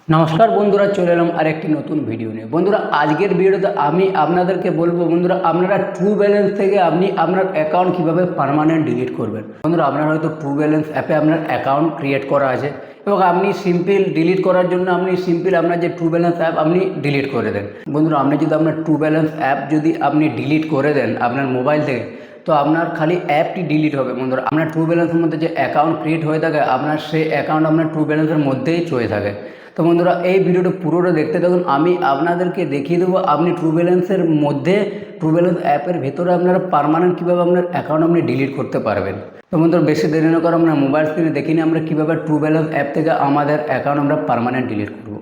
নমস্কার বন্ধুরা, চলে এলাম আরেকটি নতুন ভিডিও নিয়ে। বন্ধুরা, আজকের ভিডিওতে আমি আপনাদেরকে বলবো বন্ধুরা, আপনারা ট্রু ব্যালেন্স থেকে আপনি আপনার অ্যাকাউন্ট কীভাবে পার্মানেন্ট ডিলিট করবেন। বন্ধুরা, আপনার হয়তো ট্রু ব্যালেন্স অ্যাপে আপনার অ্যাকাউন্ট ক্রিয়েট করা আছে এবং আপনি সিম্পল ডিলিট করার জন্য আপনার যে ট্রু ব্যালেন্স অ্যাপ আপনি ডিলিট করে দেন। বন্ধুরা, আপনি যদি আপনার ট্রু ব্যালেন্স অ্যাপ যদি আপনি ডিলিট করে দেন আপনার মোবাইল থেকে, তো আপনার খালি অ্যাপটি ডিলিট হবে। বন্ধুরা, আপনার ট্রু ব্যালেন্সের মধ্যে যে অ্যাকাউন্ট ক্রিয়েট হয়ে থাকে আপনার সেই অ্যাকাউন্ট আপনার ট্রু ব্যালেন্সের মধ্যেই চলে থাকে। তো বন্ধুরা, এই ভিডিওটা পুরোটা দেখতে থাকুন। আমি আপনাদেরকে দেখিয়ে দেবো আপনি ট্রু ব্যালেন্সের মধ্যে ট্রু ব্যালেন্স অ্যাপের ভেতরে আপনারা পার্মানেন্ট কীভাবে আপনার অ্যাকাউন্ট আপনি ডিলিট করতে পারবেন। তো বন্ধুরা, বেশি দেরি না করে আমরা মোবাইল স্ক্রিনে দেখিনি আমরা কীভাবে ট্রু ব্যালেন্স অ্যাপ থেকে আমাদের অ্যাকাউন্ট আমরা পার্মানেন্ট ডিলিট করব।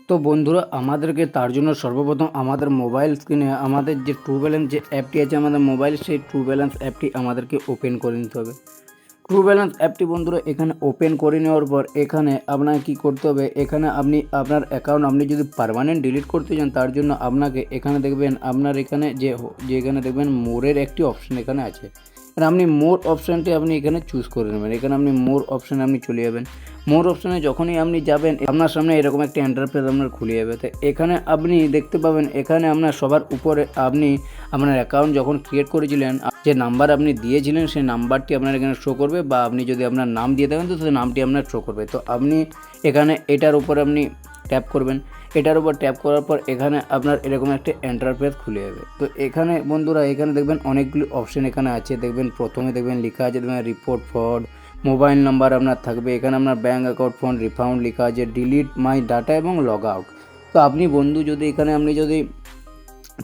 তো বন্ধুরা, আমাদেরকে তার জন্য সর্বপ্রথম আমাদের মোবাইল স্ক্রিনে আমাদের যে ট্রু ব্যালেন্স যে অ্যাপটি আছে আমাদের মোবাইল, সেই ট্রু ব্যালেন্স অ্যাপটি আমাদেরকে ওপেন করে নিতে হবে। ট্রু ব্যালেন্স অ্যাপটি বন্ধুরা এখানে ওপেন করে নেওয়ার পর এখানে আপনাকে কী করতে হবে, এখানে আপনি আপনার অ্যাকাউন্ট আপনি যদি পার্মানেন্ট ডিলিট করতে চান তার জন্য আপনাকে এখানে দেখবেন আপনার এখানে যে এখানে দেখবেন মোরের একটি অপশন এখানে আছে। আপনি মোর অপশানটি আপনি এখানে চুজ করে নেবেন। এখানে আপনি মোর অপশানে আপনি চলে যাবেন। মোর অপশানে যখনই আপনি যাবেন আপনার সামনে এরকম একটা ইন্টারফেস আপনার খুলে যাবে। তো এখানে আপনি দেখতে পাবেন এখানে আপনার সবার উপরে আপনি আপনার অ্যাকাউন্ট যখন ক্রিয়েট করেছিলেন যে নাম্বার আপনি দিয়েছিলেন সেই নাম্বারটি আপনার এখানে শো করবে, বা আপনি যদি আপনার নাম দিয়ে দেবেন তো সেই নামটি আপনার শো করবে। তো আপনি এখানে এটার উপর আপনি ট্যাপ করবেন। এটার উপর ট্যাপ করার পর এখানে আপনার এরকম একটা ইন্টারফেস খুলে যাবে। তো এখানে বন্ধুরা এখানে দেখবেন অনেকগুলি অপশন এখানে আছে। দেখবেন প্রথমে দেখবেন লেখা আছে দেখবেন রিপোর্ট ফ্রড, মোবাইল নাম্বার আপনার থাকবে, এখানে আপনার ব্যাঙ্ক অ্যাকাউন্ট ফোন রিফাউন্ড লেখা আছে, ডিলিট মাই ডাটা এবং লগ আউট। তো আপনি বন্ধু যদি এখানে আপনি যদি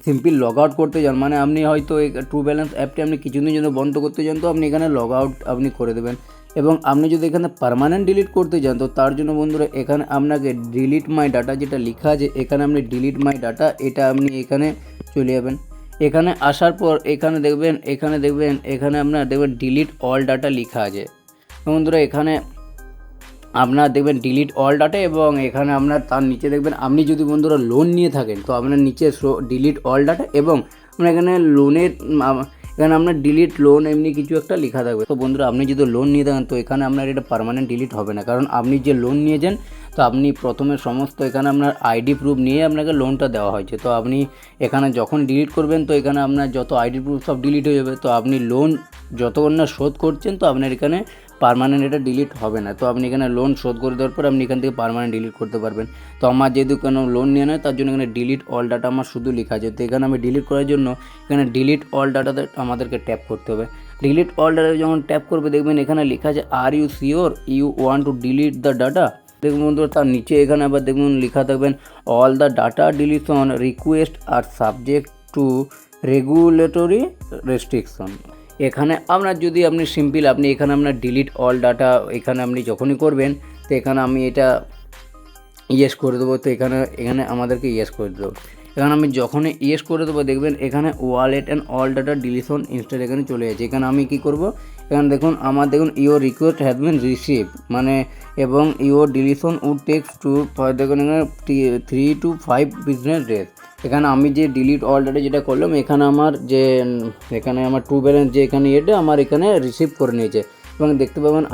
সিম্পল লগ আউট করতে চান, মানে আপনি হয়তো এই ট্রু ব্যালেন্স অ্যাপটি আপনি কিছুদিনের জন্য বন্ধ করতে চান, তো আপনি এখানে লগ আউট আপনি করে দেবেন। এবং আপনি যদি এখানে পার্মানেন্ট ডিলিট করতে চান তো তার জন্য বন্ধুরা এখানে আপনাকে ডিলিট মাই ডাটা যেটা লেখা আছে এখানে আপনি ডিলিট মাই ডাটা এটা আপনি এখানে চলে যাবেন। এখানে আসার পর এখানে দেখবেন এখানে আপনার দেখবেন ডিলিট অল ডাটা লেখা আছে। বন্ধুরা, এখানে আপনার দেখবেন ডিলিট অল ডাটা এবং এখানে আপনার তার নিচে দেখবেন আপনি যদি বন্ধুরা লোন নিয়ে থাকেন তো আপনার নিচে ডিলিট অল ডাটা এবং আপনার এখানে লোনের এখানে আপনার ডিলিট লোন এমনি কিছু একটা লেখা থাকবে। তো বন্ধুরা, আপনি যদি লোন নিয়ে থাকেন তো এখানে আপনার এটা পার্মানেন্ট ডিলিট হবে না, কারণ আপনি যে লোন নিয়েছেন তো আপনি প্রথমে সমস্ত এখানে আপনার আইডি প্রুফ নিয়ে আপনাকে লোনটা দেওয়া হয়েছে। তো আপনি এখানে যখন ডিলিট করবেন তো এখানে আপনার যত আইডি প্রুফ সব ডিলিট হয়ে যাবে। তো আপনি লোন যতক্ষণ না শোধ করছেন তো আপনার এখানে পার্মানেন্ট এটা ডিলিট হবে না। তো আপনি এখানে লোন শোধ করে দেওয়ার পর আপনি এখান থেকে পার্মানেন্ট ডিলিট করতে পারবেন। তো আমার যেহেতু কোনো লোন নিয়ে নেয় তার জন্য এখানে ডিলিট অল ডাটা আমার শুধু লেখা আছে। তো এখানে আমি ডিলিট করার জন্য এখানে ডিলিট অল ডাটাতে আমাদেরকে ট্যাপ করতে হবে। ডিলিট অল ডাটাতে যখন ট্যাপ করবে দেখবেন এখানে লেখা আছে are you sure you want to delete the data. দেখুন বন্ধুরা, তার নিচে এখানে আবার দেখুন লেখা থাকবেন all the data deletion request are subject to regulatory restriction. এখানে আপনার যদি আপনি সিম্পল আপনি এখানে আপনার ডিলিট অল ডাটা এখানে আপনি যখনই করবেন তো এখানে আমি এটা ইয়েস করে দেবো। তো এখানে আমাদেরকে ইয়েস করে দেবো। এখানে আমি যখনই ইয়েস করে দেবো দেখবেন এখানে wallet and all data deletion instead এখানে চলে যাচ্ছে। এখানে আমি কি করব, এখানে দেখুন আমার দেখুন your request has been receive মানে এবং your deletion would takes to দেখুন এখানে 3 to 5 বিজনেস ডেজ। এখানে আমি যে ডিলিট অল ডাটা যেটা করলাম এখানে আমার ট্রু ব্যালেন্স যে এখানে আমার এখানে রিসিভ করে নিয়েছে এবং দেখতে পাবেন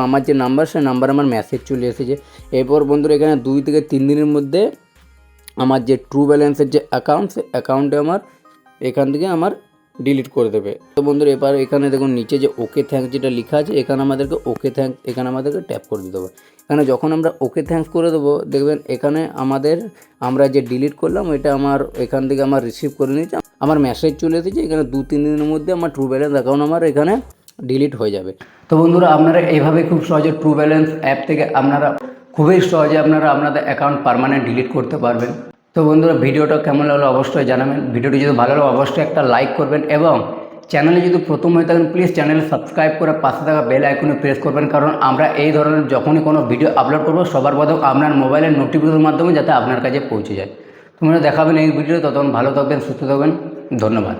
আমার যে নাম্বার সেই নাম্বার আমার মেসেজ চলে এসেছে। এরপর বন্ধুরা এখানে 2 থেকে 3 দিনের মধ্যে আমার যে ট্রু ব্যালেন্সের যে অ্যাকাউন্টে আমার এখান থেকে আমার ডিলিট করে দেবে। তো বন্ধুরা এবার এখানে দেখুন নিচে যে ওকে থ্যাঙ্কস যেটা লেখা আছে এখানে আমাদেরকে ওকে থ্যাঙ্কস এখানে আমাদেরকে ট্যাপ করে দিতে হবে। এখানে যখন আমরা ওকে থ্যাঙ্কস করে দেবো দেখবেন এখানে আমরা যে ডিলিট করলাম এটা আমার এখান থেকে আমার রিসিভ করে নিয়েছে, আমার মেসেজ চলে এসেছে। এখানে 2-3 দিনের মধ্যে আমার ট্রু ব্যালেন্স অ্যাকাউন্ট আমার এখানে ডিলিট হয়ে যাবে। তো বন্ধুরা, আপনারা এইভাবে খুব সহজে ট্রু ব্যালেন্স অ্যাপ থেকে খুবই সহজে আপনাদের অ্যাকাউন্ট পার্মানেন্ট ডিলিট করতে পারবেন। তো বন্ধুরা, ভিডিওটা কেমন লাগলো অবশ্যই জানাবেন। ভিডিওটি যদি ভালো লাগে অবশ্যই একটা লাইক করবেন এবং চ্যানেলে যদি প্রথম হয়ে থাকেন প্লিজ চ্যানেলে সাবস্ক্রাইব করে পাশে থাকা বেল আইকনে প্রেস করবেন, কারণ আমরা এই ধরনের যখনই কোনো ভিডিও আপলোড করবো সবার প্রথম আপনার মোবাইলের নোটিফিকেশনের মাধ্যমে যাতে আপনার কাছে পৌঁছে যায়। তোমরা দেখাবেন এই ভিডিও, ততক্ষণ ভালো থাকবেন, সুস্থ থাকবেন, ধন্যবাদ।